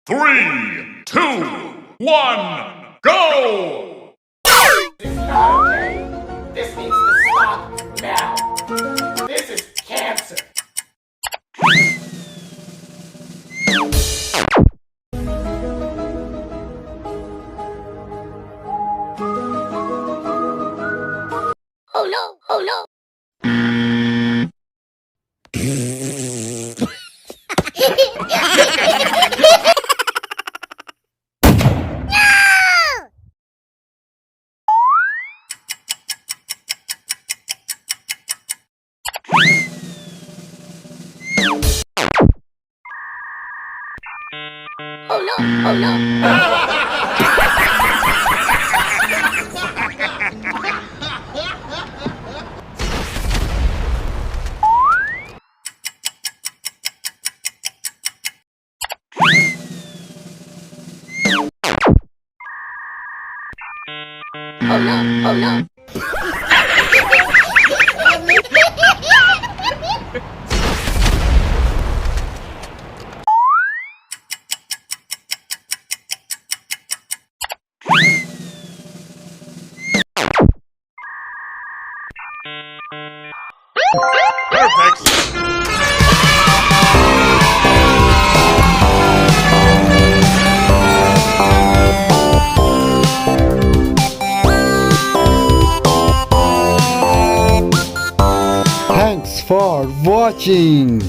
3, 2, 1, go! This is not okay. This needs to stop now. This is cancer. Oh no, oh no. Oh no, oh no. Oh no, oh no. Perfect! Thanks for watching.